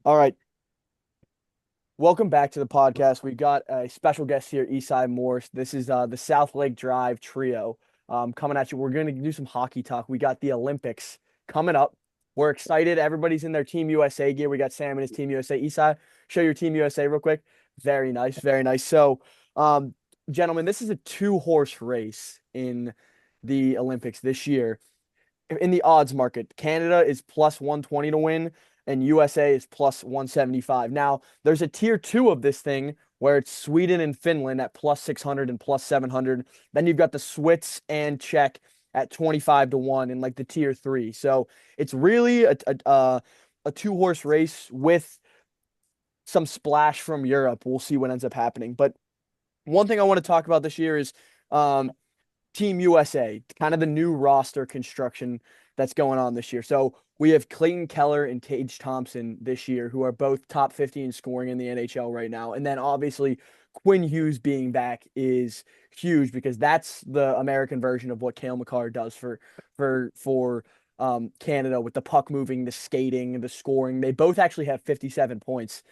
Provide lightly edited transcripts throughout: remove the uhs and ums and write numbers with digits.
All right. Welcome back to the podcast. We got a special guest here, Esai Morse. This is the South Lake Drive trio coming at you. We're going to do some hockey talk. We got the Olympics coming up. We're excited. Everybody's in their Team USA gear. We got Sam and his Team USA. Esai, show your Team USA real quick. Very nice. Very nice. So, um, gentlemen, this is a two-horse race in the Olympics this year in the odds market. Canada is plus 120 to win, and USA is plus 175. Now, there's a tier two of this thing where it's Sweden and Finland at plus 600 and plus 700. Then you've got the Swiss and Czech at 25 to 1 in like the tier three. So it's really a two horse race with some splash from Europe. We'll see what ends up happening. But one thing I want to talk about this year is um, Team USA, kind of the new roster construction that's going on this year. So we have Clayton Keller and Tage Thompson this year, who are both top 50 in scoring in the NHL right now. And then obviously Quinn Hughes being back is huge because that's the American version of what Cale Makar does for Canada with the puck moving, the skating, the scoring. They both actually have 57 points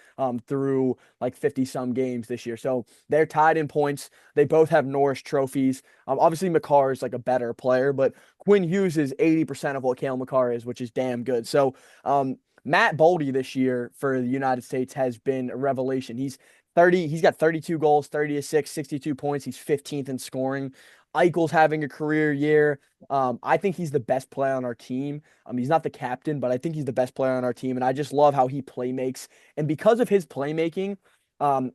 through like 50 some games this year. So they're tied in points. They both have Norris trophies. Obviously, Makar is like a better player, but Quinn Hughes is 80% of what Cale Makar is, which is damn good. So, Matt Boldy this year for the United States has been a revelation. He's got 32 goals, 30 to 6, 62 points. He's 15th in scoring. Eichel's having a career year. I think he's the best player on our team. He's not the captain, but I think he's the best player on our team. And I just love how he play makes. And because of his playmaking,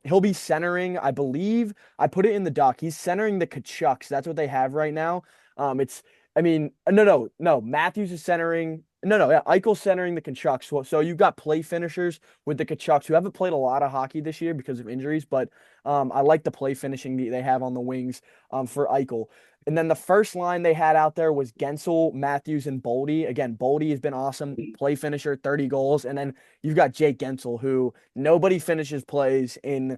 he'll be centering, I believe. I put it in the doc. He's centering the Kachucks. That's what they have right now. I mean, no. Matthews is centering. No, yeah, Eichel's centering the Kachucks. So you've got play finishers with the Kachucks who haven't played a lot of hockey this year because of injuries, but I like the play finishing they have on the wings for Eichel. And then the first line they had out there was Gensel, Matthews, and Boldy. Again, Boldy has been awesome. Play finisher, 30 goals. And then you've got Jake Gensel, who nobody finishes plays in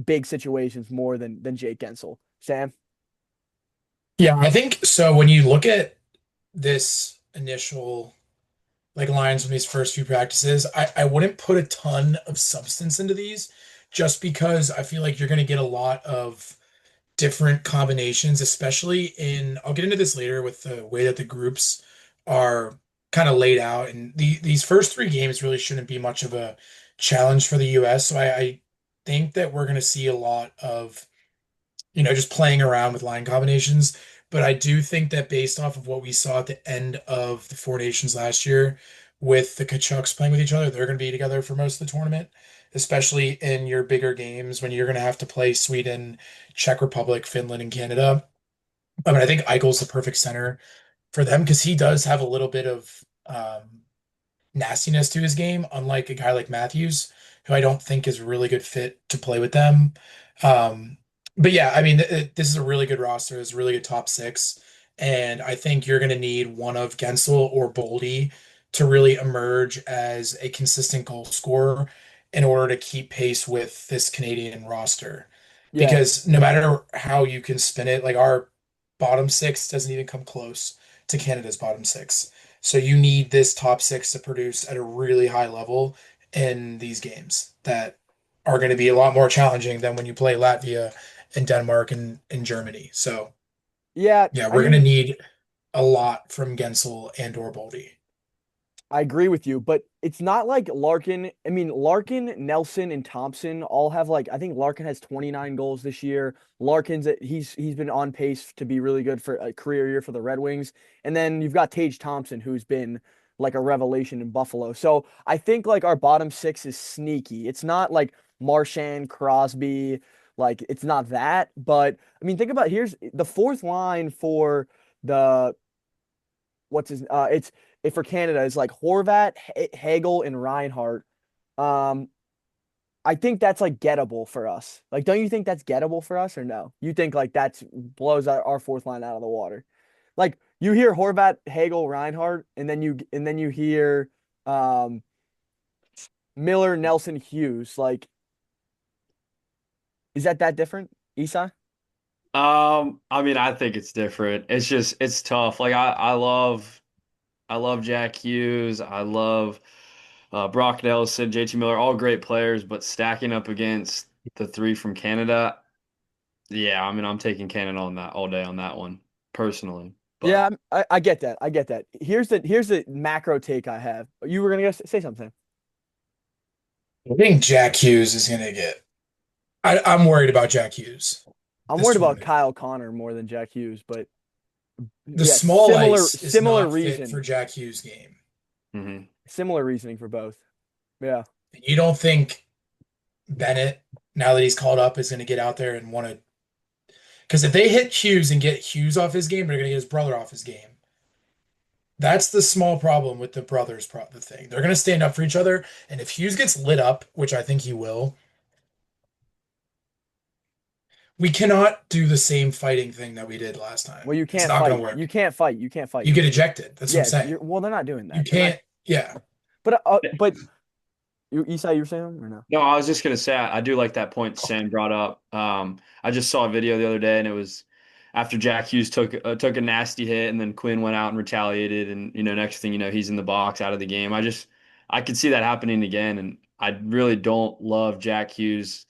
big situations more than Jake Gensel. Sam? Yeah, I think so. When you look at this initial lines from these first few practices, I wouldn't put a ton of substance into these just because I feel like you're going to get a lot of different combinations, especially I'll get into this later with the way that the groups are kind of laid out. And these first three games really shouldn't be much of a challenge for the US. So I think that we're going to see a lot of just playing around with line combinations. But I do think that based off of what we saw at the end of the Four Nations last year with the Kachucks playing with each other, they're going to be together for most of the tournament, especially in your bigger games when you're going to have to play Sweden, Czech Republic, Finland, and Canada. I mean, I think Eichel's the perfect center for them because he does have a little bit of nastiness to his game, unlike a guy like Matthews, who I don't think is a really good fit to play with them. Um, but yeah, I mean, this is a really good roster. It's a really good top six. And I think you're going to need one of Gensel or Boldy to really emerge as a consistent goal scorer in order to keep pace with this Canadian roster. Yeah. Because no matter how you can spin it, like our bottom six doesn't even come close to Canada's bottom six. So you need this top six to produce at a really high level in these games that are going to be a lot more challenging than when you play Latvia and Denmark and Germany. So Yeah, yeah, I we're going to mean, need a lot from Gensel and or Boldy. I agree with you, but it's not like Larkin. I mean, Larkin, Nelson, and Thompson all have like I think Larkin has 29 goals this year. He's been on pace to be really good for a career year for the Red Wings. And then you've got Tage Thompson, who's been like a revelation in Buffalo. So I think like our bottom six is sneaky. It's not like Marchand, Crosby, like it's not that. But I mean, think about here's the fourth line for the what's his it's for Canada is like Horvat, Hagel, and Reinhardt. Um, I think that's like gettable for us. Like, don't you think that's gettable for us or no? You think like that's blows our fourth line out of the water? Like you hear Horvat, Hagel, Reinhardt, and then you hear um Miller, Nelson, Hughes. Like, is that different, Isai? I mean, I think it's different. It's tough. I love Jack Hughes. I love Brock Nelson, JT Miller, all great players, but stacking up against the three from Canada, yeah, I mean, I'm taking Canada on that all day on that one personally. Yeah, But I get that. I get that. Here's the macro take I have. You were gonna say something. I think Jack Hughes is gonna get. I'm worried about Jack Hughes I'm this worried about tournament. Kyle Connor more than Jack Hughes, but The yeah, small similar ice is similar not fit for reason. Jack Hughes' game. mhm. Similar reasoning for both. Yeah. You don't think Bennett, now that he's called up, is going to get out there and want to? Because if they hit Hughes and get Hughes off his game, they're going to get his brother off his game. That's the small problem with the brothers, the thing. They're going to stand up for each other, and if Hughes gets lit up, which I think he will, we cannot do the same fighting thing that we did last time. Well, you It's can't not going fight. to You work. can't fight. You can't fight. You get ejected. That's what I'm Yeah, saying. well, they're not doing You that. They're not. can't. Yeah. But you Esai, you were saying or no? No, I was just gonna say I do like that point Sam brought up. I just saw a video the other day, and it was after Jack Hughes took a nasty hit, and then Quinn went out and retaliated, and next thing you know, he's in the box out of the game. I could see that happening again, and I really don't love Jack Hughes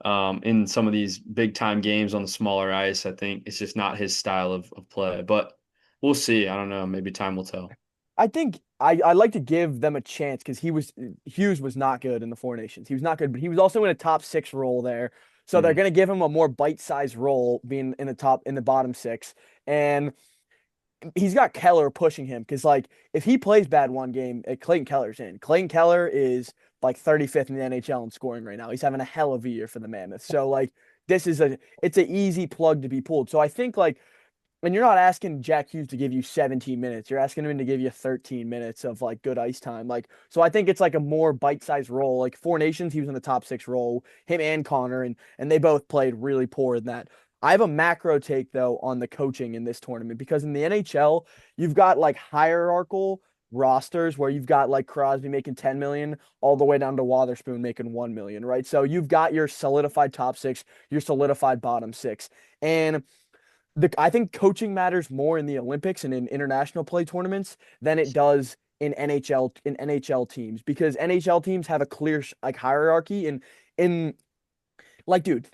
in some of these big time games on the smaller ice. I think it's just not his style of play, but we'll see. I don't know. Maybe time will tell. I think I like to give them a chance because Hughes was not good in the Four Nations. He was not good, but he was also in a top six role there. So they're Mhm. gonna give him a more bite-sized role being in the bottom six. And he's got Keller pushing him because like if he plays bad one game, Clayton Keller's in. Clayton Keller is like 35th in the NHL in scoring right now. He's having a hell of a year for the Mammoth. So like it's an easy plug to be pulled. So I think like and you're not asking Jack Hughes to give you 17 minutes. You're asking him to give you 13 minutes of like good ice time. Like, so I think it's like a more bite-sized role. Like Four Nations, he was in the top six role, him and Connor, and they both played really poor in that. I have a macro take though on the coaching in this tournament because in the NHL, you've got like hierarchical rosters where you've got like Crosby making 10 million all the way down to Wotherspoon making 1 million, right? So you've got your solidified top six, your solidified bottom six. And I think coaching matters more in the Olympics and in international play tournaments than it does in NHL teams because NHL teams have a clear like hierarchy and in like dude,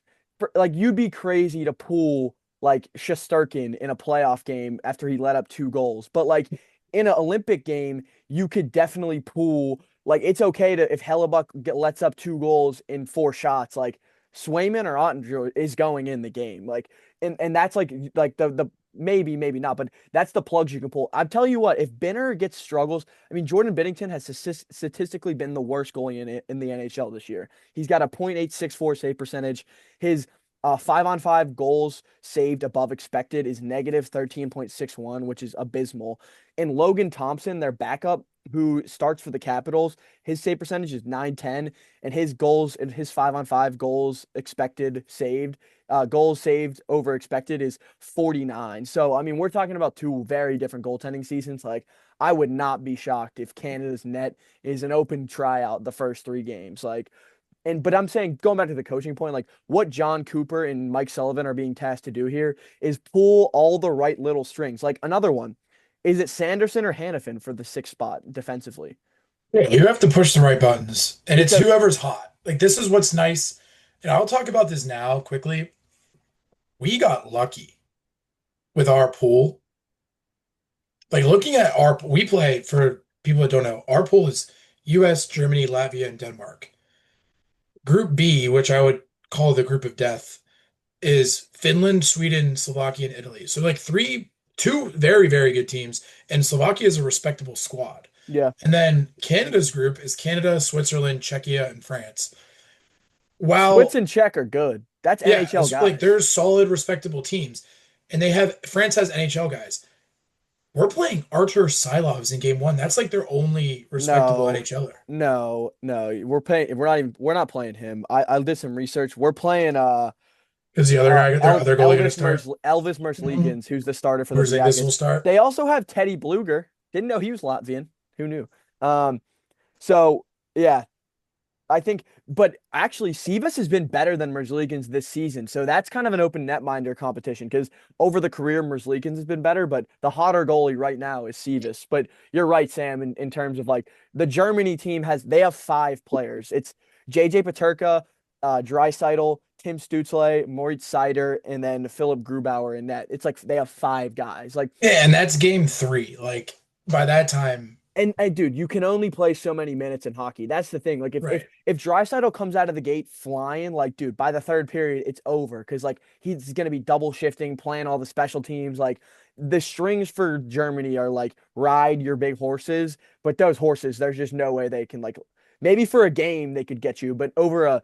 like you'd be crazy to pull like Shesterkin in a playoff game after he let up 2 goals, but like in an Olympic game, you could definitely pull like it's okay to if Hellebuck lets up 2 goals in 4 shots, like Swayman or Ottinger is going in the game, like and that's like the maybe not, but that's the plugs you can pull. I'll tell you what, if Benner gets struggles, I mean Jordan Binnington has statistically been the worst goalie in the NHL this year. He's got a .864 save percentage. His 5-on-5 goals saved above expected is negative 13.61, which is abysmal. And Logan Thompson, their backup, who starts for the Capitals, his save percentage is 910, and his 5-on-5 goals saved over expected is 49. So, I mean, we're talking about two very different goaltending seasons. Like, I would not be shocked if Canada's net is an open tryout the first 3 games. But I'm saying going back to the coaching point, like what John Cooper and Mike Sullivan are being tasked to do here is pull all the right little strings. Like another one, is it Sanderson or Hannafin for the sixth spot defensively? Yeah, you have to push the right buttons, and it's Because whoever's hot. Like this is what's nice, and I'll talk about this now quickly. We got lucky with our pool. Like looking at we play for people that don't know, our pool is U.S., Germany, Latvia, and Denmark. Group B, which I would call the group of death, is Finland, Sweden, Slovakia, and Italy. So like two very, very good teams, and Slovakia is a respectable squad. yeah, And then Canada's group is Canada, Switzerland, Czechia, and France. Switz While, and Czech are good. That's yeah, NHL like guys. there's solid, respectable teams. And France has NHL guys. We're playing Artur Silovs in game one. That's like their only respectable No, NHLer. no. We're not playing him. I did some research. We're playing Is the other guy, their other goalie, going to start? Elvis Merzlikins, who's the starter for the Porzingis will Jackets. start. They also have Teddy Bluger. Didn't know he was Latvian. Who knew? Um, so yeah, I think, but actually, Sivas has been better than Merzlikins this season. So that's kind of an open netminder competition because over the career, Merzlikins has been better, but the hotter goalie right now is Sivas. But you're right, Sam, in terms of like the Germany team they have five players. It's JJ Paterka, Draisaitl, Tim Stützle, Moritz Seider, and then Philip Grubauer in net. It's like they have five guys. Like Yeah, and that's game three. Like by that time, and dude, you can only play so many minutes in hockey. That's the thing. Like right. if Draisaitl comes out of the gate flying, like dude, by the third period, it's over because like he's gonna be double shifting, playing all the special teams. Like the strings for Germany are like ride your big horses, but those horses, there's just no way they can like maybe for a game they could get you, but over a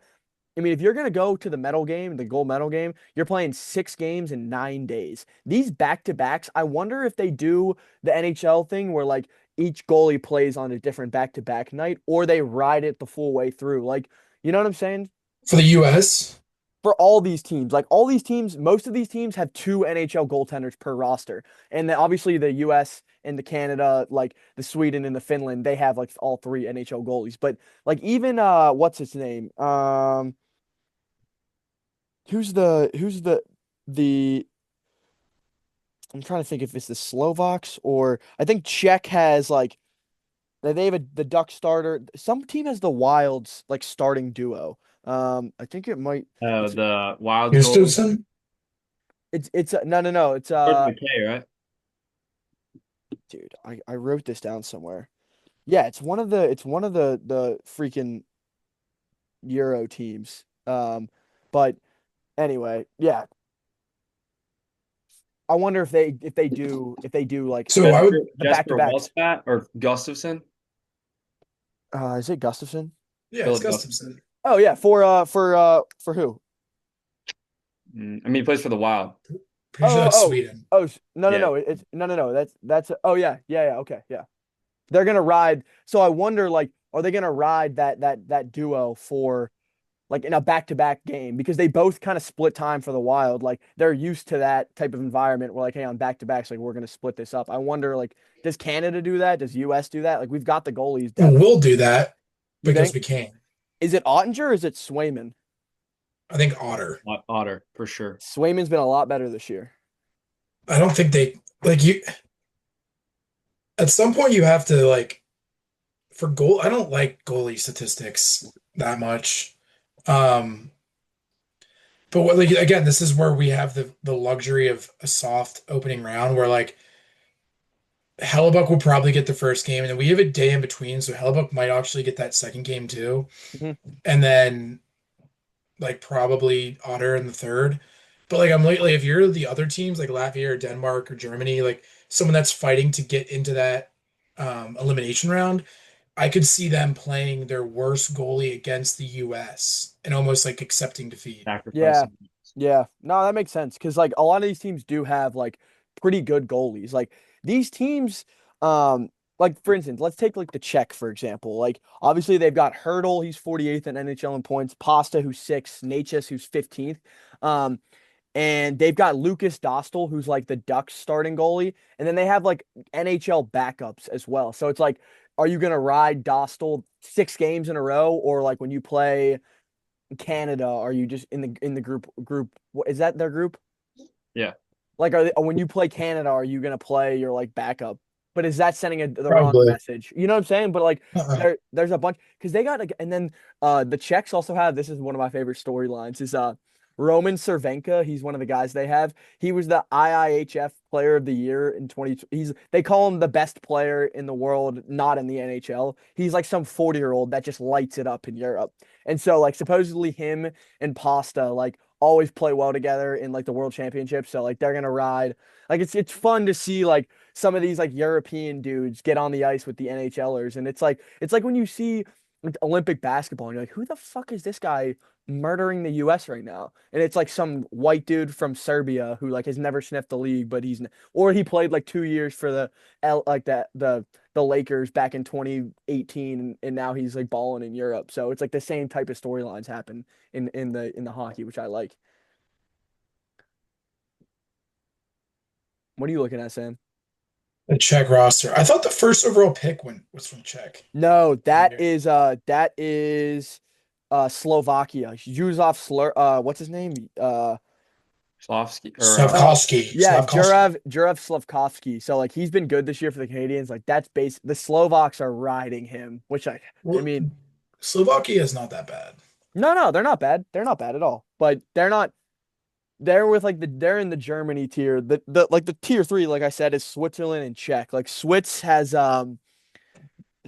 I mean, if you're gonna go to the medal game, the gold medal game, you're playing 6 games in 9 days. These back-to-backs, I wonder if they do the NHL thing where like each goalie plays on a different back-to-back night, or they ride it the full way through. Like, you know what I'm saying? For the US, For all these teams, like all these teams, most of these teams have two NHL goaltenders per roster, and then obviously the U.S. and the Canada, like the Sweden and the Finland, they have like all three NHL goalies. But like even what's his name? Who's the I'm trying to think if it's the Slovaks or I think Czech has like they have the Duck starter. Some team has the Wilds like starting duo. I think it might it's The Wild's goalie Houston. it's no it's starts with a K, right? dude I wrote this down somewhere. Yeah, it's one of the freaking Euro teams. But anyway, yeah, I wonder if they do like So I Jesper, would, the back to Jesper backs. Welspat or Gustafson? Is it Gustafson? yeah, it's Philip Gustafson. Gustafson. Oh yeah, for who? I mean, he plays for the Wild. Pretty sure Oh that's oh Sweden. no Yeah. it's no that's oh yeah okay yeah. They're gonna ride. So I wonder like are they gonna ride that duo for like in a back-to-back game because they both kind of split time for the Wild. Like they're used to that type of environment where like, hey, on back-to-backs, like we're gonna split this up. I wonder like, does Canada do that? Does US do that? Like we've got the goalies And depth. we'll do that You because think? we can. Is it Ottinger or is it Swayman? I think Otter. Otter for sure. Swayman's been a lot better this year. I don't think they like you at some point you have to like for goal. I don't like goalie statistics that much. Um, but what like again, this is where we have the luxury of a soft opening round where like Hellebuck will probably get the first game, and then we have a day in between, so Hellebuck might actually get that second game too. Mhm. And then like probably Otter in the third. But like I'm lately, if you're the other teams like Latvia or Denmark or Germany, like someone that's fighting to get into that elimination round, I could see them playing their worst goalie against the US and almost like accepting defeat. Yeah, Sacrificing. yeah. No, that makes sense because like a lot of these teams do have like pretty good goalies. Like these teams, um, like for instance, let's take like the Czech for example. Like obviously they've got Hurdle, he's 48th in NHL in points, Pasta who's sixth, Natchez who's 15th. Um, and they've got Lucas Dostal, who's like the Ducks starting goalie, and then they have like NHL backups as well. So it's like, are you gonna ride Dostal 6 games in a row, or like when you play Canada, are you just in the group? What is that their group? Yeah. Like, when you play Canada, are you gonna play your like backup? But is that sending the wrong Probably. message? You know what I'm saying? But like, Uh-uh. there's a bunch because they got like, and then the Czechs also have this is one of my favorite storylines is Roman Cervenka. He's one of the guys they have. He was the IIHF Player of the Year in 20. They call him the best player in the world, not in the NHL. He's like some 40-year-old that just lights it up in Europe. And so like supposedly him and Pasta like always play well together in like the World Championship. So like they're gonna ride. Like it's fun to see like some of these like European dudes get on the ice with the NHLers, and it's like when you see like, Olympic basketball, and you're like, who the fuck is this guy murdering the U.S. right now? And it's like some white dude from Serbia who like has never sniffed the league, but or he played like 2 years for the L like the Lakers back in 2018, and now he's like balling in Europe. So it's like the same type of storylines happen in the hockey, which I like. What are you looking at, Sam? The Czech roster. I thought the first overall pick was from Czech. No, that Yeah. is Slovakia. What's his name? Slavsky or Uh, yeah, Slavkovsky. Jurev Slavkovsky. So like he's been good this year for the Canadians. Like that's base. The Slovaks are riding him, which I Well, mean, Slovakia is not that bad. no, they're not bad. They're not bad at all. But they're not. They're with like they're in the Germany tier. The like the tier three, like I said, is Switzerland and Czech. Like Switz has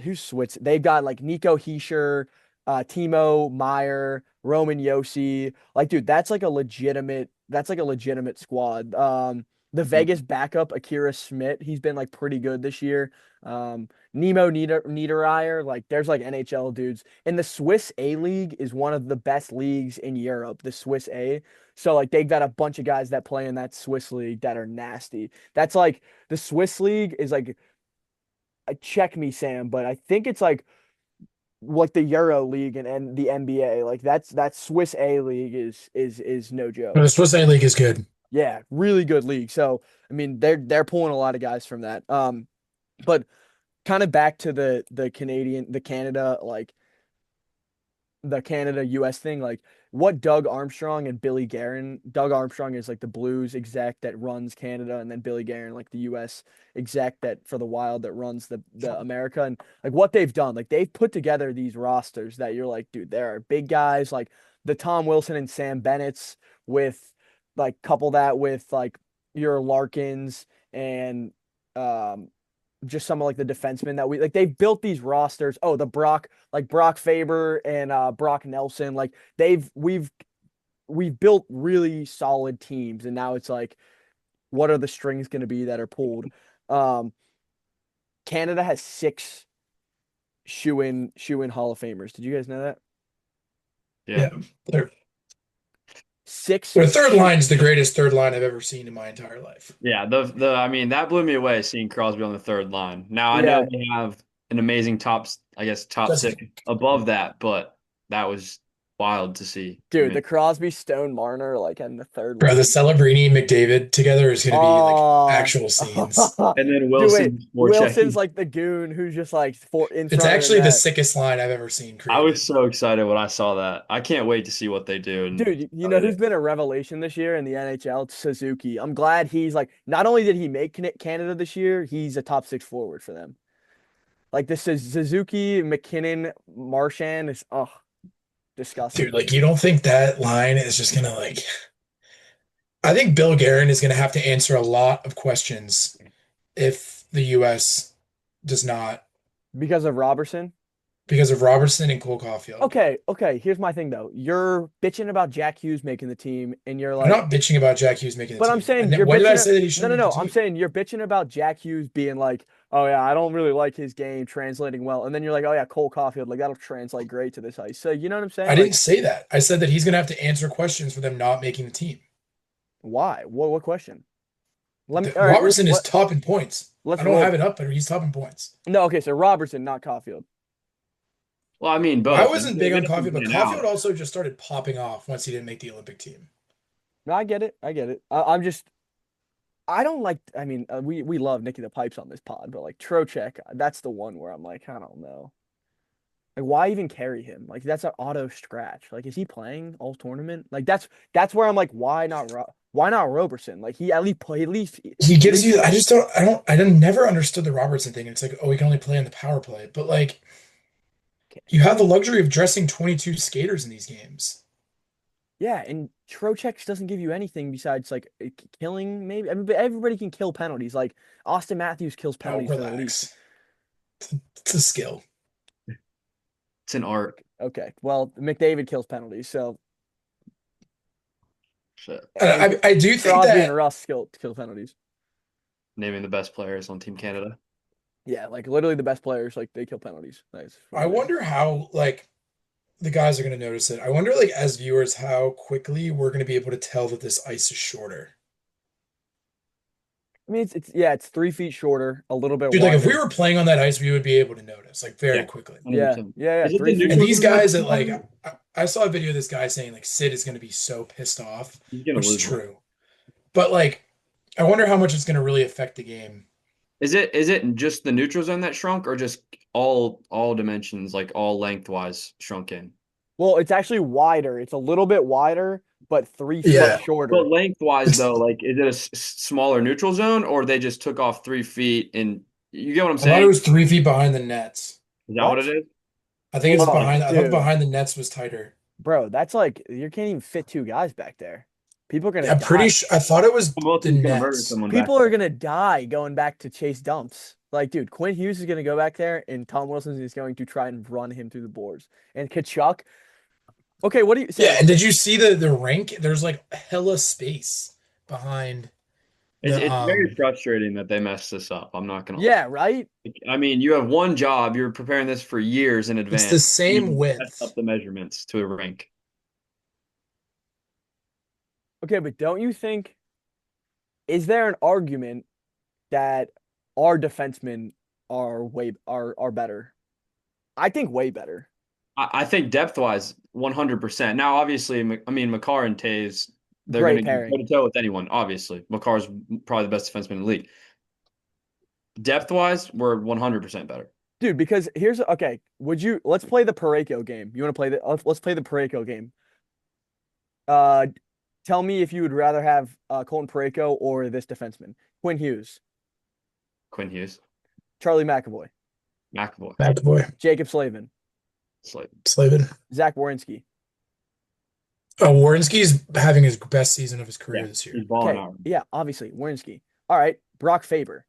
who's Switz? They've got like Nico Heischer, Timo Meyer, Roman Yossi. Like, dude, that's like a legitimate squad. The Vegas backup, Akira Schmidt, he's been like pretty good this year. Nemo Niederreiter, like there's like NHL dudes. And the Swiss A League is one of the best leagues in Europe, the Swiss A. So like they've got a bunch of guys that play in that Swiss league that are nasty. That's like the Swiss league is like check me, Sam, but I think it's like the Euro League and the NBA. Like that Swiss A League is no But the joke. Swiss A League is good. Yeah, really good league. So I mean they're pulling a lot of guys from that. But kind of back to the Canada like the Canada US thing, like what Doug Armstrong and Billy Guerin, Doug Armstrong is like the Blues exec that runs Canada, and then Billy Guerin, like the US exec that for the Wild that runs the America. And like what they've done, like they've put together these rosters that you're like, dude, there are big guys like the Tom Wilson and Sam Bennett's with like couple that with like your Larkins and um just some of like the defensemen that we like they've built these rosters. Oh, the Brock Faber and Brock Nelson. Like we've built really solid teams, and now it's like, what are the strings going to be that are pulled? Um, Canada has six shoe in Hall of Famers. Did you guys know that? yeah. Yeah. Their, Six their third shoe. line is the greatest third line I've ever seen in my entire life. Yeah, the I mean that blew me away seeing Crosby on the third line. Now I know Yeah, they have an amazing I guess top That's six above that, but that was wild to see for dude, me. the Crosby, Stone, Marner, like in the third bro, the line. Celebrini McDavid together is going to be like Oh, actual scenes. And then dude, wait. Wilson for Wilson's checking. like the goon who's just like in It's front of the actually the net. sickest line I've ever seen I was created. so excited when I saw that. I can't wait to see what they do and Dude, you know who's been a revelation this year in the NHL? It's Suzuki. I'm glad he's like, not only did he make Canada this year, he's a top six forward for them. Like this is Suzuki, McKinnon, Marchand is Dude, disgusting. like you don't think that line is just going to like I think Bill Guerin is going to have to answer a lot of questions if the US does not Because of Robertson. because of Robertson and Cole Caulfield. Okay. Here's my thing though. You're bitching about Jack Hughes making the team, and you're I'm like, not bitching about Jack Hughes making the but I'm team. saying And you're when did I bitching. say that he No, shouldn't no, make the no. I'm team? saying you're bitching about Jack Hughes being like, oh yeah, I don't really like his game translating well, and then you're like, oh yeah, Cole Caulfield, like that'll translate great to this ice. So you know what I'm saying? I didn't Like, say that. I said that he's going to have to answer questions for them not making the team. why? What question? Let me. All right, Robertson is top in points. I let's don't have roll. it up, but he's top in points. No, okay, so Robertson, not Caulfield. well, I mean I both. wasn't They've big on been Caulfield, in but and Caulfield out. also just started popping off once he didn't make the Olympic team. No, I get it. I get it. I'm just. I don't like. I mean, we love Nicky the Pipes on this pod, but like Trocheck, that's the one where I'm like, I don't know. Like, why even carry him? Like, that's an auto scratch. Like, is he playing all tournament? Like, that's where I'm like, why not Roberson? Like, he at least play He at gives least you, play. I don't never understood the Robertson thing. It's like, oh, he can only play on the power play. But like, you have the luxury of dressing 22 skaters in these games. Yeah, and Trocheck doesn't give you anything besides like killing. Maybe I mean, but everybody can kill penalties. Like Austin Matthews kills Oh, penalties for the Leafs. relax. It's a skill. It's an art. Okay, well, McDavid kills penalties, so Shit. and I do think Crosby and that, Russ kill penalties. Naming the best players on Team Canada. Yeah, like literally the best players, like they kill penalties. Nice for I McDavid. wonder how, like, the guys are going to notice it. I wonder, like, as viewers, how quickly we're going to be able to tell that this ice is shorter. I mean, it's yeah, it's 3 feet shorter, a little bit Dude, like, if we wider. were playing on that ice, we would be able to notice, like, very Yeah, quickly. Yeah, 100%. yeah, Is it the 3 feet. And neutral these zone that's guys that, like, smaller? I saw a video of this guy saying, like, Sid is going to be so pissed off, He's gonna which is lose one. true. But, like, I wonder how much it's going to really affect the game. Is it just the neutral zone that shrunk, or just all dimensions, like all lengthwise shrunk in? Well, it's actually wider. It's a little bit wider, but 3 foot Yeah. But shorter. lengthwise, It's though, like, is it a smaller neutral zone, or they just took off 3 feet? And you get what I'm I thought it saying? was 3 feet behind the nets. Is that what it What? is? I think it's Oh, behind. I thought dude, behind the nets was tighter. bro, that's like you can't even fit two guys back there. People are gonna I'm pretty die. sure. I thought it was the Wilson's gonna murder nets. someone back People are there. gonna die going back to chase dumps. Like, dude, Quinn Hughes is gonna go back there, and Tom Wilson is going to try and run him through the boards. And Kachuk. Okay, what do you, Yeah, Sam? and did you see the rink? There's like hella space behind the It's very frustrating that they messed this up. I'm not gonna lie. Yeah, right. I mean, you have one job. You're preparing this for years in It's the advance. same You messed up width. the measurements to a rink. Okay, but don't you think is there an argument that our defensemen are better? I think way better. I think depth wise, 100%. Now, obviously, I mean, Makar and Tays, they're going Great to go pairing. toe to toe with anyone. Obviously, Makar's probably the best defenseman in the league. Depth wise, we're 100% better. Dude, because here's okay. Would you let's play the Pareko game. You want to play the let's play the Pareko game. Uh tell me if you would rather have Colton Pareko or this defenseman. Quinn Hughes, Quinn Hughes, Charlie McAvoy, McAvoy, McAvoy, Jacob Slavin, Slade. Slavin. Zach Werenski. Oh, Warinsky's having his best season of his Yeah, career this he's year. balling Okay, out. yeah, obviously, Werenski. All right, Brock Faber.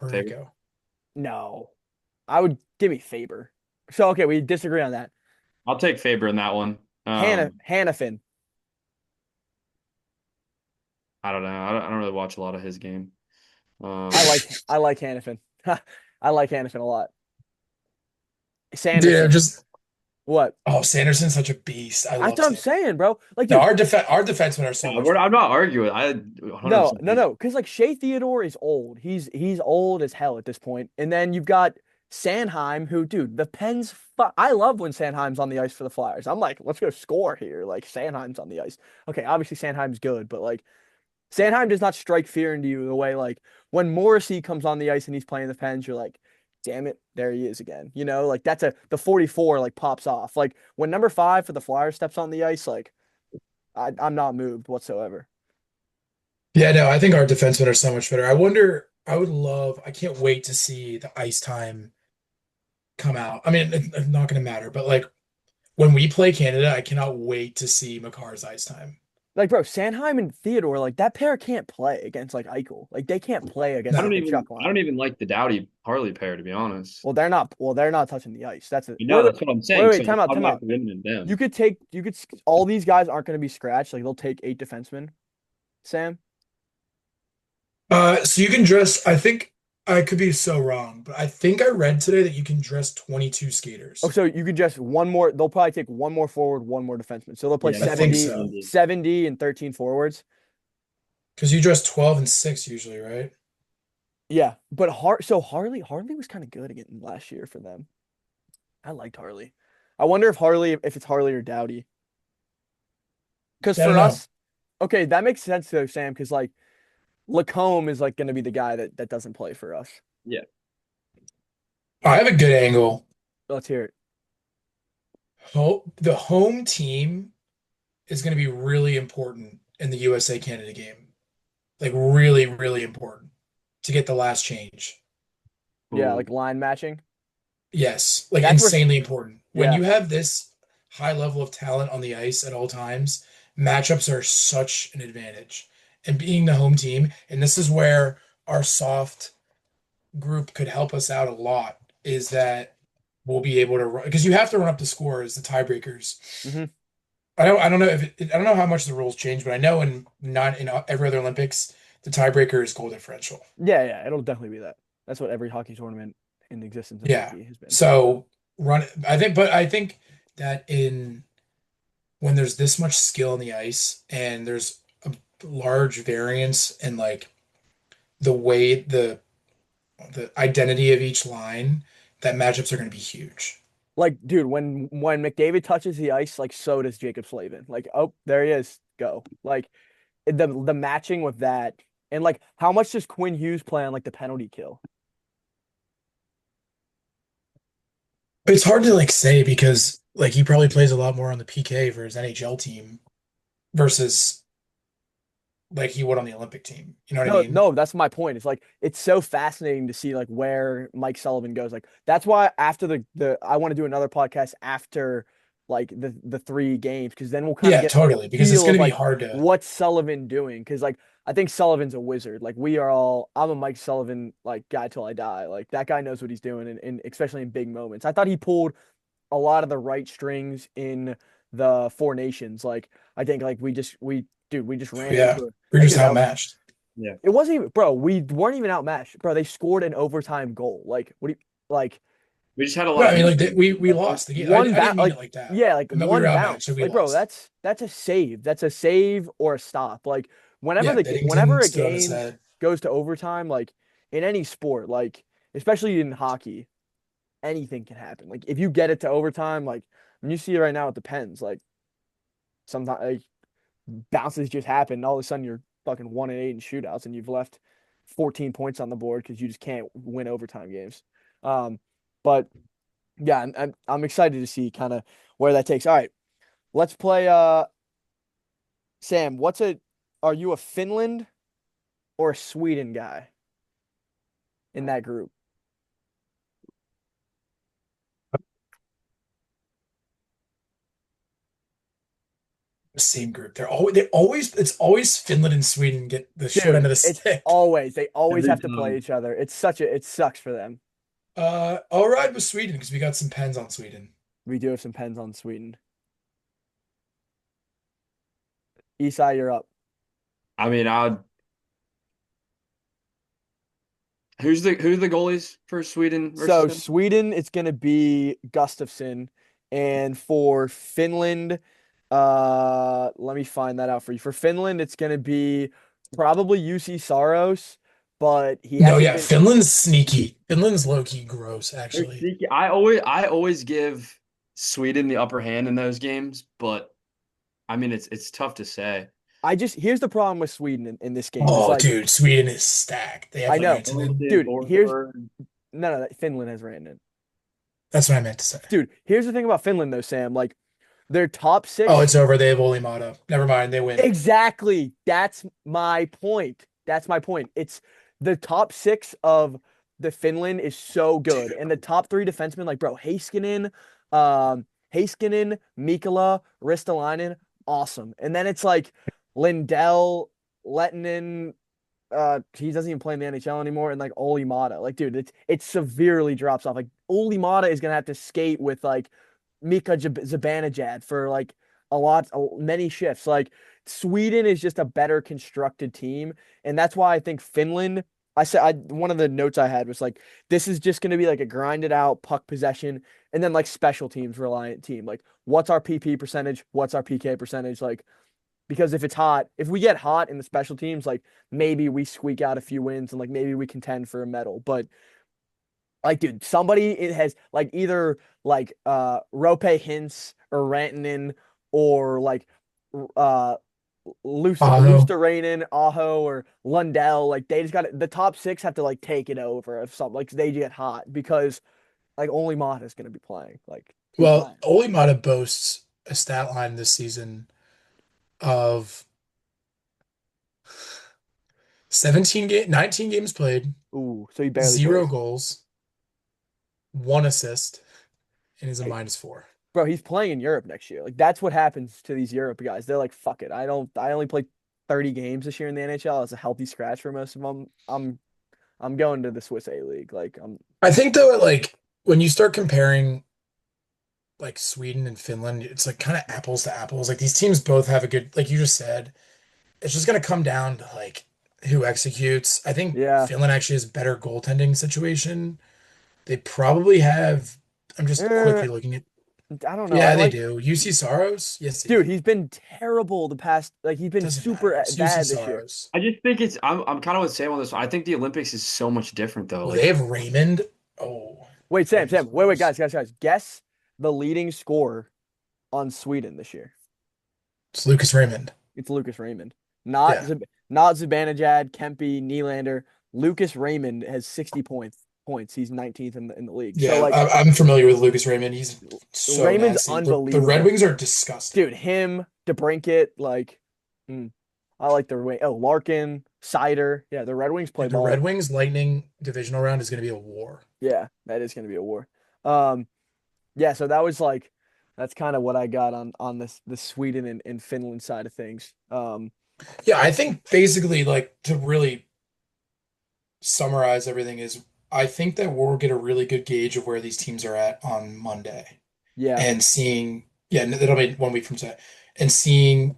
Favorite. Parayko. No. I would give me Faber. So okay, we disagree on that. I'll take Faber in that one. Hannafin. I don't know. I don't really watch a lot of his game. I like Hannafin. I like Hannafin a lot. Dude, I'm Sanderson. just What? Sanderson's such a beast. I That's loved what I'm him. saying, bro. Like, No, dude, our defensemen are so Yeah, much I'm better. not arguing. I no, 100% no, no. Because like Shea Theodore is old. He's old as hell at this point. And then you've got Sanheim, who, dude, the Pens. I love when Sanheim's on the ice for the Flyers. I'm like, let's go score here. Like Sanheim's on the ice. Okay, obviously Sanheim's good, but like Sanheim does not strike fear into you the way like when Morrissey comes on the ice and he's playing the Pens, you're like, damn it, there he is again. You know, like that's the 44 like pops off. Like when number 5 for the Flyers steps on the ice, like I'm not moved whatsoever. Yeah, no, I think our defensemen are so much better. I can't wait to see the ice time come out. I mean, it's not going to matter, but like when we play Canada, I cannot wait to see Makar's ice time. Like, bro, Sanheim and Theodore, like that pair can't play against like Eichel. Like they can't play against the No. Kachuk I don't line. even like the Doughty Harley pair, to be honest. Well, they're not touching the ice. That's it. You Wait, know, wait, that's what I'm wait, saying. wait. So Time it's out, time out. automatically limiting them. All these guys aren't going to be scratched. Like they'll take 8 defensemen. Sam. So you can dress, I think I could be so wrong, but I think I read today that you can dress 22 Oh, skaters. so you could just one more. They'll probably take one more forward, one more defenseman. So they'll play Yeah, I they'll think play 70, so. 70. 70 and 13 forwards. Because you dress 12 and 6 usually, right? Yeah, but Harley was kind of good again last year for them. I liked Harley. I wonder if it's Harley or Doughty. Because I don't for know. us, okay, that makes sense though, Sam. Because like Lacombe is like going to be the guy that doesn't play for us. Yeah. I have a good angle. Let's hear it. The home team is going to be really important in the USA Canada game. Like really, really important to get the last change. Yeah, Ooh. like line matching. Yes, like That's where. insanely important. When Yeah, you have this high level of talent on the ice at all times, matchups are such an advantage. And being the home team, and this is where our soft group could help us out a lot, is that we'll be able to run because you have to run up the score as the tiebreakers. hmm I don't know I don't know how much the rules change, but I know in not in every other Olympics, the tiebreaker is goal differential. yeah, yeah. It'll definitely be that. That's what every hockey tournament in existence in Yeah. hockey has been. So I think that in when there's this much skill on the ice and there's a large variance in like the way the identity of each line, that matchups are going to be huge. Like, dude, when McDavid touches the ice, like so does Jacob Slavin. Like, oh, there he is. Go. Like the matching with that, and like how much does Quinn Hughes play on like the penalty kill? It's hard to like say because like he probably plays a lot more on the PK for his NHL team versus like he would on the Olympic team. You know what I No, mean? no, that's my point. It's like it's so fascinating to see like where Mike Sullivan goes. Like that's why after the I want to do another podcast after like the three games because then we'll kind of Yeah, get like a totally. Because it's feel going of to be like hard to. what's Sullivan doing because like I think Sullivan's a wizard. Like we are all I'm a Mike Sullivan like guy till I die. Like that guy knows what he's doing and especially in big moments. I thought he pulled a lot of the right strings in the Four Nations. Like I think like we just ran Yeah, into it. we're Like just dude, that outmatched. Yeah. it wasn't even, bro. We weren't even outmatched, bro. They scored an overtime goal. Like, what do you like? We just had a No, lot I of mean like defense. we lost the game. One I bounce, didn't mean it like like that. yeah, like I meant we were one outmatched, so bounce. we Like, bro, lost. that's a save. That's a save or a stop. Like, Yeah, whenever Biddington a stood on his game head. goes to overtime, like in any sport, like especially in hockey, anything can happen. Like, if you get it to overtime, like when you see it right now with the Pens, like sometimes like, bounces just happen. And all of a sudden, you're fucking 1-8 in shootouts, and you've left 14 points on the board because you just can't win overtime games. Um, but yeah, I'm excited to see kind of where that takes. All right, let's play. Sam, are you a Finland or a Sweden guy in that group? Same group. They always it's always Finland and Sweden get the short end Dude, of the it's stick. always they always Every have to play time. each other. It sucks for them. I'll ride with Sweden because we got some pens on Sweden. We do have some pens on Sweden. Esai, you're up. I mean, who's the goalies for Sweden versus So Finland? Sweden, it's gonna be Gustafsson, and for Finland, let me find that out for you. For Finland, it's gonna be probably UC Saros, but he No, hasn't yeah, been. Finland's sneaky. Finland's low key gross, They're actually. sneaky. I always give Sweden the upper hand in those games, but I mean it's tough to say. I just here's the problem with Sweden in this game is Oh, like dude, Sweden is stacked. They have I know, Rantanen. dude. Here's Forsberg. no, Finland has Rantanen. That's what I meant to say. Dude, here's the thing about Finland though, Sam. Like their top Oh, six. it's over. They have Olimata. Never mind. They win. Exactly. That's my point. That's my point. It's the top six of the Finland is so good. Dude. And the top three defensemen, like bro, Heiskanen, Mikkola, Ristolainen, awesome. And then it's like Lindell, Lettinen, he doesn't even play in the NHL anymore, and like Oli Mata. Like, dude, it severely drops off. Like Oli Mata is gonna have to skate with like Mika Zibanejad for like many shifts. Like Sweden is just a better constructed team, and that's why I think Finland. One of the notes I had was like this is just going to be like a grinded out puck possession and then like special teams reliant team. Like what's our PP percentage? What's our PK percentage? Like because if we get hot in the special teams, like maybe we squeak out a few wins and like maybe we contend for a medal. But like, dude, somebody it has like either like Rope Hintz or Rantanen or like uh Aho. Luosterainen, Aho or Lundell, like they just got the top six have to like take it over if something like they get hot because like only Mott is gonna be playing. Like he's Well, playing. Olimata boasts a stat line this season of 19 games played, Ooh, so he barely 0 goals, 1 assist, and is a plays. -4. Bro, he's playing in Europe next year. Like that's what happens to these Europe guys. They're like, fuck it. I only played 30 games this year in the NHL. It's a healthy scratch for most of them. I'm going to the Swiss A League. Like I'm I think though, like when you start comparing like Sweden and Finland, it's like kind of apples to apples. Like these teams both have a good, like you just said, it's just gonna come down to like who executes. I think yeah. Finland actually has a better goaltending situation. They probably have, I'm just Eh, quickly looking at, I don't know. I yeah, they like do. UC Saros? Yes, they dude, do. he's been terrible the past like he's been Doesn't matter. super It's UC bad this year. Saros. I just think I'm kind of with Sam on this one. I think the Olympics is so much different though. Well, they Like have Raymond. Oh, Wait, Raymond's Sam, wait, gross. guys. Guess the leading scorer on Sweden this year. It's Lucas Raymond. It's Lucas Raymond. Yeah. Not Zibanejad, Kempe, Nylander. Lucas Raymond has 60 points. points. He's 19th in the league. So Yeah, like I'm familiar with Lucas Raymond. He's so Raymond's nasty. The Red unbelievable. Wings are disgusting. Dude, him, DeBrincat, like I like the way. Oh, Larkin, Sider. Yeah, the Red Wings play Dude, the Red ball. Wings Lightning divisional round is going to be a war. Yeah, that is going to be a war. Um, yeah, so that was like that's kind of what I got on this the Sweden and Finland side of things. Yeah, I think basically like to really summarize everything is I think that we'll get a really good gauge of where these teams are at on Monday Yeah, and seeing, yeah, that'll be 1 week from today, and seeing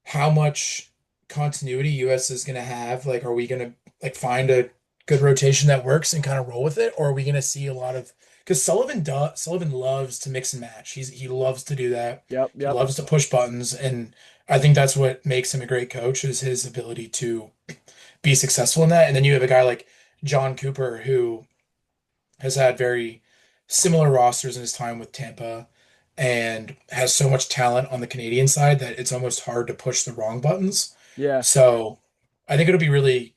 how much continuity US is going to have. Like, are we going to like find a good rotation that works and kind of roll with it, or are we going to see a lot of because Sullivan loves to mix and match. He loves to do that. yep, He yep, loves to push buttons, and I think that's what makes him a great coach is his ability to be successful in that. And then you have a guy like John Cooper who has had very similar rosters in his time with Tampa and has so much talent on the Canadian side that it's almost hard to push the wrong buttons. yeah. So I think it'll be really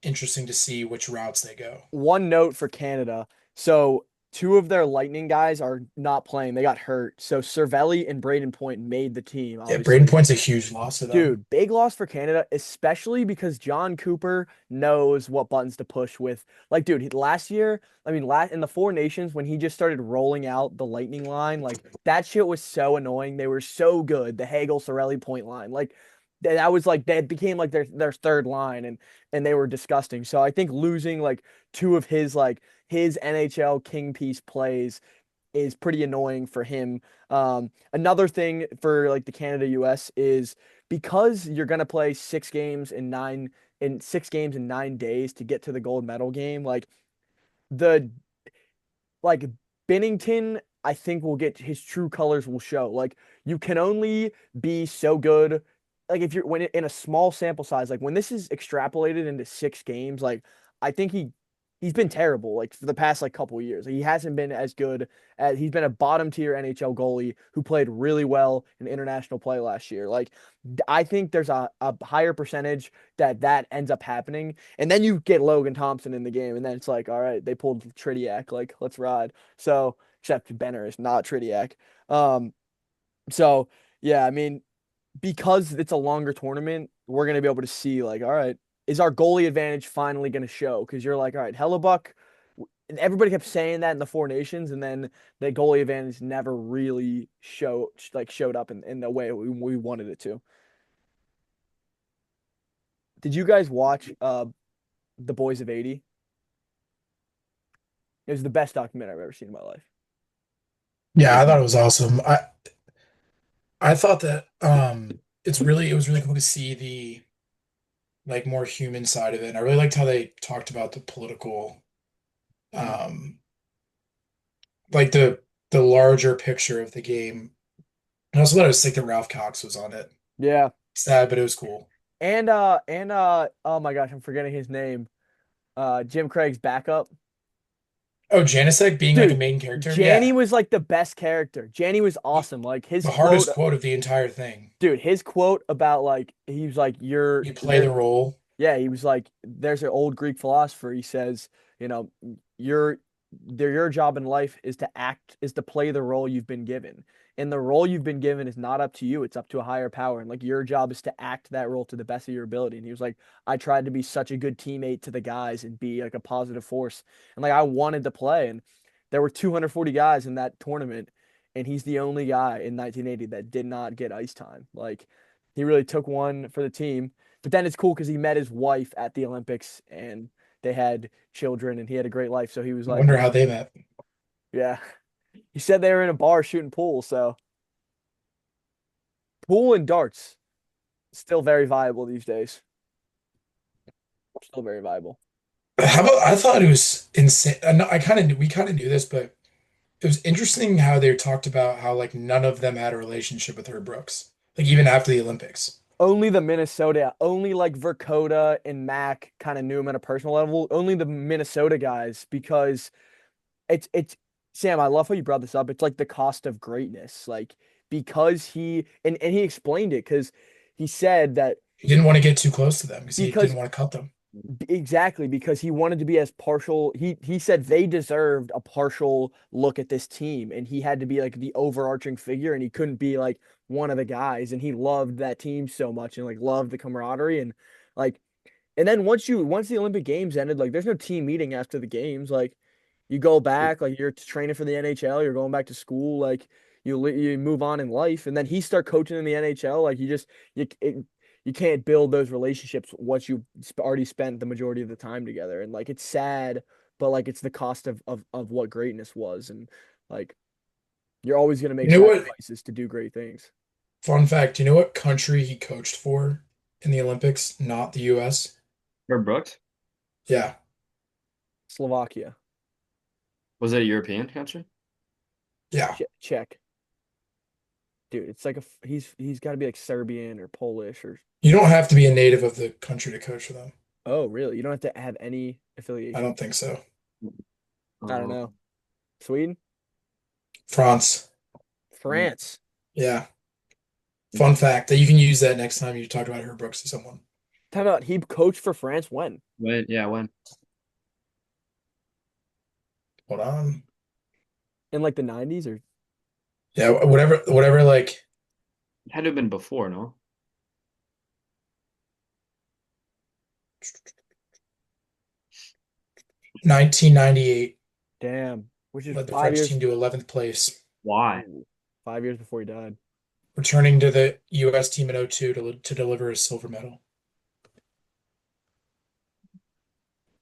interesting to see which routes they go. One note for Canada. So two of their Lightning guys are not playing. They got hurt. So Cervelli and Braden Point made the team, Yeah, Braden obviously. Point's a huge loss to them. Dude, big loss for Canada, especially because John Cooper knows what buttons to push with. Like, dude, last year, I mean, last in the Four Nations, when he just started rolling out the Lightning line, like that shit was so annoying. They were so good, the Hagel Sorelli point line. Like that was like that became like their third line and they were disgusting. So I think losing like two of his NHL king piece plays is pretty annoying for him. Another thing for like the Canada US is because you're gonna play 6 games in 9 days to get to the gold medal game, the like Bennington, I think will get his true colors will show. Like you can only be so good. Like if you're when in a small sample size, like when this is extrapolated into 6 games, like I think he's been terrible like for the past like couple of years. He hasn't been as good as he's been a bottom tier NHL goalie who played really well in international play last year. Like I think there's a higher percentage that ends up happening. And then you get Logan Thompson in the game, and then it's like, all right, they pulled Tridiak, like let's ride. So except Benner is not Tridiak. Um, so yeah, I mean, because it's a longer tournament, we're gonna be able to see like, all right, is our goalie advantage finally gonna show? Because you're like, all right, Hellebuck. Everybody kept saying that in the Four Nations, and then the goalie advantage never really showed up in the way we wanted it to. Did you guys watch The Boys of 80? It was the best documentary I've ever seen in my life. Yeah, I thought it was awesome. I thought that it was really cool to see the like more human side of it. And I really liked how they talked about the political Mhm. um like the larger picture of the game. And I also thought it was sick that Ralph Cox was on it. Yeah. Sad, but it was cool. And oh my gosh, I'm forgetting his name. Jim Craig's backup. Oh, Janicek being like a Dude, main character. Janny Yeah. was like the best character. Janny was The, awesome. Like his the quote, hardest quote of the entire thing. dude, his quote about like he was like you're You play there. the role. Yeah, he was like, there's an old Greek philosopher. He says, your your job in life is to play the role you've been given. And the role you've been given is not up to you, it's up to a higher power. And like your job is to act that role to the best of your ability. And he was like, I tried to be such a good teammate to the guys and be like a positive force. And like I wanted to play. And there were 240 guys in that tournament, and he's the only guy in 1980 that did not get ice time. Like he really took one for the team. But then it's cool because he met his wife at the Olympics and they had children and he had a great life. So he was I like, wonder how they met. yeah. He said they were in a bar shooting pool. So pool and darts still very viable these days. Still very viable. How about I thought it was insane. I kind of knew we kind of knew this, but it was interesting how they talked about how like none of them had a relationship with Herb Brooks, like even after the Olympics. Only the Minnesota, only like Verkota and Mac kind of knew him at a personal level. Only the Minnesota guys because it's Sam, I love how you brought this up. It's like the cost of greatness. Like because and he explained it because he said that He didn't want to get too close to them because he because didn't want to cut them. Exactly, because he wanted to be as partial. He said they deserved a partial look at this team, and he had to be like the overarching figure, and he couldn't be like one of the guys. And he loved that team so much, and like loved the camaraderie, and like, and then once the Olympic Games ended, like there's no team meeting after the games. Like you go back, like you're training for the NHL, you're going back to school, like you move on in life, and then he start coaching in the NHL. Like you can't build those relationships once you already spent the majority of the time together. And like it's sad, but like it's the cost of what greatness was. And like you're always gonna make You know what? sacrifices to do great things. Fun fact, you know what country he coached for in the Olympics? Not the US. Herb Brooks? Yeah. Slovakia, Was it a European country? Yeah. Czech. Dude, it's like he's got to be like Serbian or Polish or You don't have to be a native of the country to coach for them. oh really? You don't have to have any I affiliation. don't think so. I don't Uh, know. Sweden, France. France. Yeah. Fun fact that you can use that next time you talk about Herb Brooks to someone. Talk about he coached for France when? when, yeah, when? Hold on. In like the 90s or Yeah, whatever like It had to have been before, no? 1998 damn, which is led the five French years team to 11th place, Why? ooh, 5 years before he died. returning to the US team in '02 to deliver a silver medal.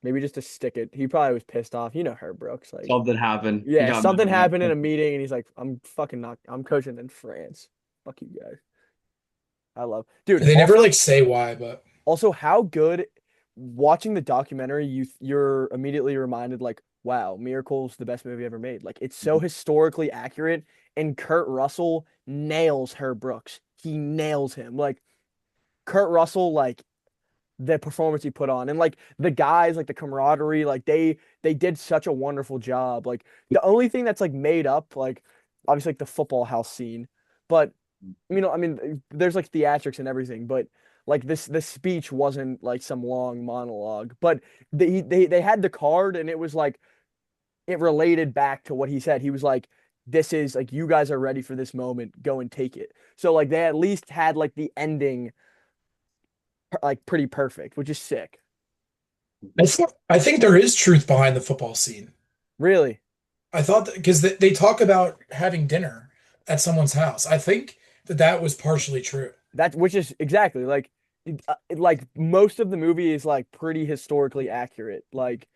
Maybe just to stick it. He probably was pissed off. You know Herb Brooks. Like, Something happened. He yeah, got something mad. happened in a meeting and he's like, I'm fucking not I'm coaching in France. Fuck you guys. I love dude, They never also like say why, but how good watching the documentary, you're immediately reminded like, wow, Miracle's the best movie ever made. Like it's so historically accurate, and Kurt Russell nails Herb Brooks. He nails him. Like Kurt Russell, like the performance he put on, and like the guys, like the camaraderie, like they did such a wonderful job. Like the only thing that's like made up, like obviously like the football house scene, but I mean, there's like theatrics and everything, but like this speech wasn't like some long monologue, but they had the card and it was like it related back to what he said. He was like, "This is like you guys are ready for this moment. Go and take it." So like they at least had like the ending like pretty perfect, which is sick. I think there is truth behind the football scene. Really, I thought that because they talk about having dinner at someone's house. I think that was partially true. that's which is exactly like like most of the movie is like pretty historically accurate. Like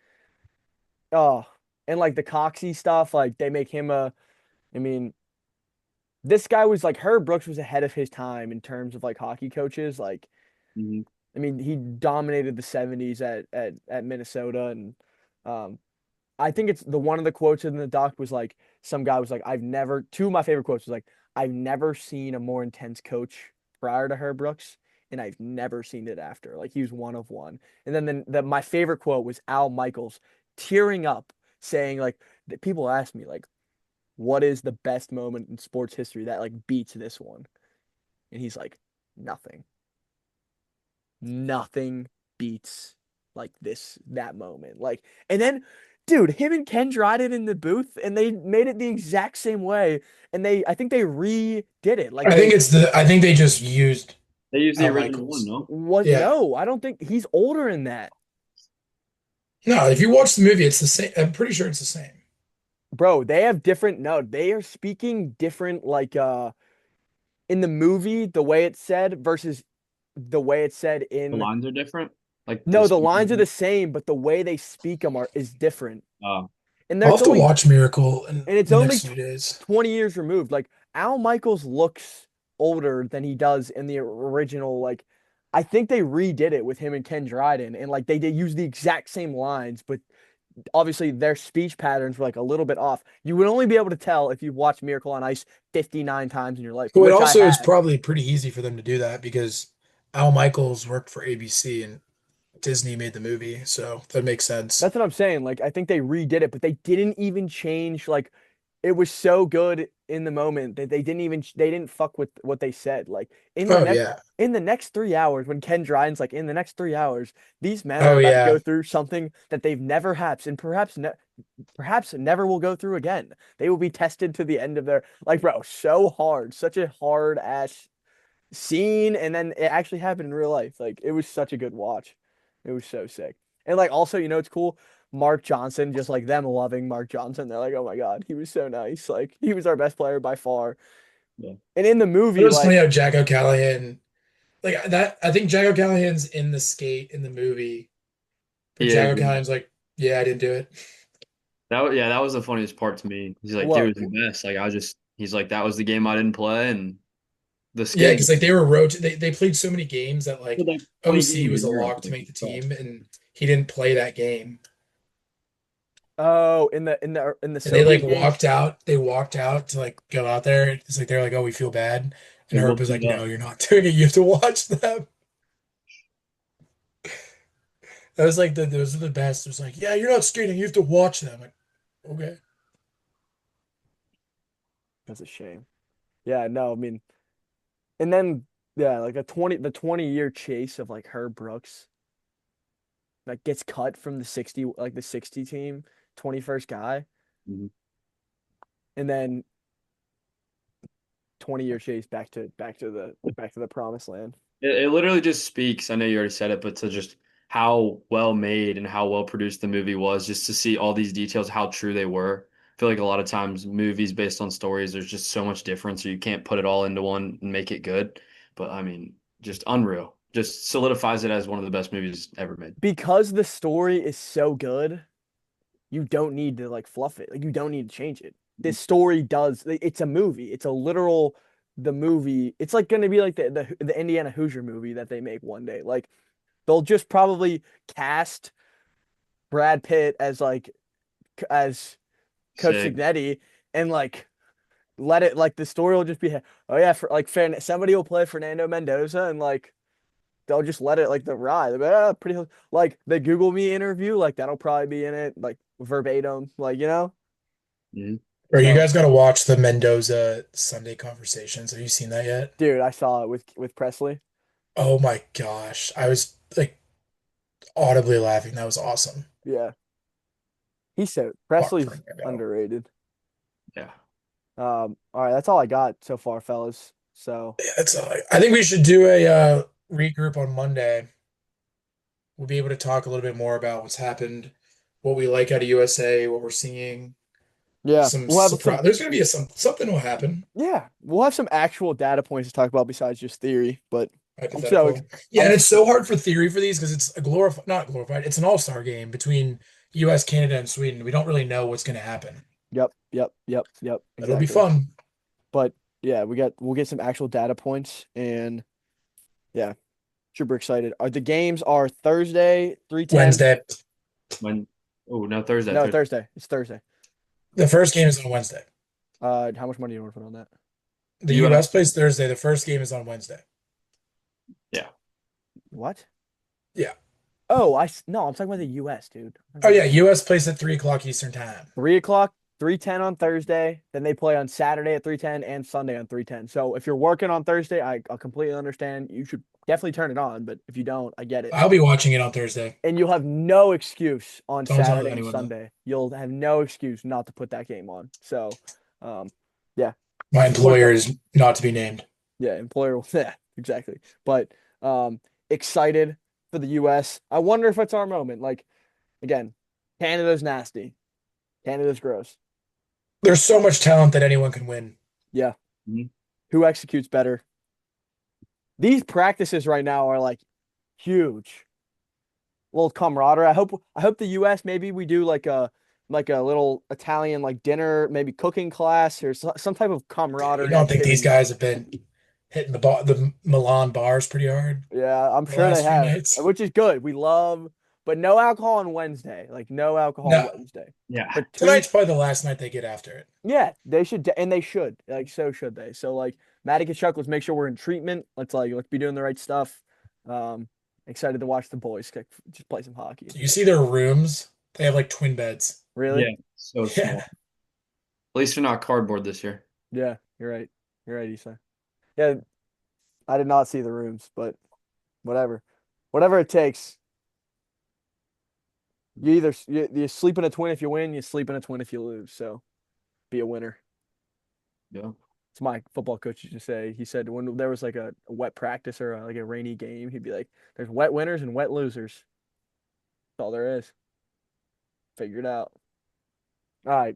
oh, and like the Coxie stuff, like they make him a. I mean, this guy was like Herb Brooks was ahead of his time in terms of like hockey coaches. Like, Mhm. I mean, he dominated the 70s at Minnesota, and um, I think it's the one of the quotes in the doc was like some guy was like, I've never two of my favorite quotes was like, I've never seen a more intense coach prior to Herb Brooks, and I've never seen it after. Like he was one of one. And then my favorite quote was Al Michaels tearing up, saying like that people ask me like, what is the best moment in sports history that like beats this one? And he's like, nothing. Nothing beats like that moment. Like, and then, dude, him and Ken Dryden in the booth, and they made it the exact same way. And I think they redid it. Like I think they just used They used the Al original one, Michaels. no? what? Yeah. No, I don't think he's older in that, No, if you watch the movie, it's the same. I'm pretty sure it's the same. bro. They have different. No, they are speaking different. Like in the movie, the way it's said versus the way it's said The in. lines are different. Like the No, the lines are the same, but the way they speak them are is different. uh, And I'll it's have to only watch Miracle in and it's the only next few days. 20 years removed. Like Al Michaels looks older than he does in the original. Like I think they redid it with him and Ken Dryden, and like they did use the exact same lines, but obviously their speech patterns were like a little bit off. You would only be able to tell if you've watched Miracle on Ice 59 times in your life, So it which I also is have. probably pretty easy for them to do that because Al Michaels worked for ABC and Disney made the movie, so that makes sense. That's what I'm saying. Like I think they redid it, but they didn't even change like it was so good in the moment that they didn't fuck with what they said. Like Oh yeah. in the next 3 hours, when Ken Dryden's like, in the next 3 hours, these men are Oh about to go yeah. through something that they've never had and perhaps never will go through again. They will be tested to the end of their like, bro, so hard, such a hard ass scene, and then it actually happened in real life. Like it was such a good watch. It was so sick. And like also, it's cool. Mark Johnson, just like them loving Mark Johnson. They're like, oh my God, he was so nice. Like he was our best player by far. Yeah. And in the It movie, was funny like, how Jack O'Callahan, like that. I think Jack O'Callahan's in the skate in the movie, but He Jack is. Yeah. O'Callahan's like, yeah, I didn't do it. Yeah, that was the funniest part to me. He's like, dude, what? it was the best. Like he's like, that was the game I didn't play, and the Yeah, skating. because like they were they played so many games that But like like 20 OC games was in a Europe. lock to Like, make the oh, team, and he didn't play that game. Oh, in the And they like Soviet games. walked out. They walked out to like go out there. It's like they're like, oh, we feel bad. And like, Herb we'll was clean like, it no, up. you're not doing it. You have to watch them. That was like those are the best. It was like, yeah, you're not skating. You have to watch them. Like, okay. That's a shame. Yeah, no, I mean, and then yeah, like the 20-year chase of like Herb Brooks that gets cut from the 60 team, 21st guy, Mhm. and then 20-year chase back to the promised land. It literally just speaks. I know you already said it, but to just how well made and how well produced the movie was, just to see all these details, how true they were. I feel like a lot of times movies based on stories, there's just so much difference, so you can't put it all into one and make it good. But I mean, just unreal. Just solidifies it as one of the best movies ever made. Because the story is so good, you don't need to like fluff it. Like you don't need to change it. This story does. It's a movie. It's a literal the movie. It's like going to be like the Indiana Hoosier movie that they make one day. Like they'll just probably cast Brad Pitt as as Coach Sick. Signetti and like let it like the story will just be oh yeah for like somebody will play Fernando Mendoza and like they'll just let it like the ride. They'll be, pretty like the Google Me interview like that'll probably be in it like verbatim like Mhm. Or you so guys got to watch the Mendoza Sunday Conversations. Have you seen that yet? dude I saw it with Presley. Oh my gosh. I was like audibly laughing. That was awesome. Yeah, he's so Far Presley's Fernando. underrated. Yeah. All right, that's all I got so far, fellas. So Yeah, that's all. I think we should do a regroup on Monday. We'll be able to talk a little bit more about what's happened, what we like out of USA, what we're seeing. yeah, Some we'll have some surprise. There's gonna be something will happen. yeah we'll have some actual data points to talk about besides just theory. But I'm so Hypothetical. Yeah, I'm and it's so hard for theory for these because it's a glorified, not glorified. It's an all-star game between U.S., Canada, and Sweden. We don't really know what's gonna happen. yep, It'll be exactly. fun. But yeah, we'll get some actual data points and yeah, super excited. The games are Thursday, 3:10. Wednesday. When oh no, Thursday, No, Thursday. Thursday. It's Thursday. The first game is on Wednesday. How much money do you want to put on that? The US. U.S. plays Thursday. The first game is on Wednesday. Yeah. What? Yeah. Oh, no, I'm talking about the US, dude. Oh yeah, U.S. plays at 3 o'clock Eastern time. 3 o'clock, 3:10 on Thursday. Then they play on Saturday at 3:10 and Sunday on 3:10. So if you're working on Thursday, I completely understand. You should definitely turn it on, but if you don't, I get it. I'll be watching it on Thursday. And you'll have no excuse on Don't tell Saturday and anyone though. Sunday. You'll have no excuse not to put that game on. So, um, yeah, My support employer that. is not to be named. Yeah, employer will. Yeah, exactly. But excited for the U.S. I wonder if it's our moment. Like again, Canada's nasty. Canada's gross. There's so much talent that anyone can win. Yeah, Mhm. who executes better? These practices right now are like huge. Little camaraderie. I hope the US maybe we do like a little Italian like dinner, maybe cooking class or some type of You camaraderie don't think these activity. guys have been hitting the Milan bars pretty hard Yeah, I'm the sure they last few have, nights? which is good. We love, but no alcohol on Wednesday. Like no alcohol No, Wednesday. For Yeah. two, tonight's probably the last night they get after it. yeah, they should, and they should. Like so should they. So like Maddie Kachuk, let's make sure we're in treatment. Let's be doing the right stuff. Um, excited to watch the boys just play some hockey. Do you see their rooms? They have like twin beds. Really? Yeah. So Yeah. small. At least they're not cardboard this year. Yeah, you're right. You're right, Esai. Yeah, I did not see the rooms, but whatever. Whatever it takes. You sleep in a twin if you win, you sleep in a twin if you lose. So be a winner. Yeah. It's my football coach used to say. He said when there was like a wet practice or like a rainy game, he'd be like, "There's wet winners and wet losers. That's all there is. Figure it out." All right.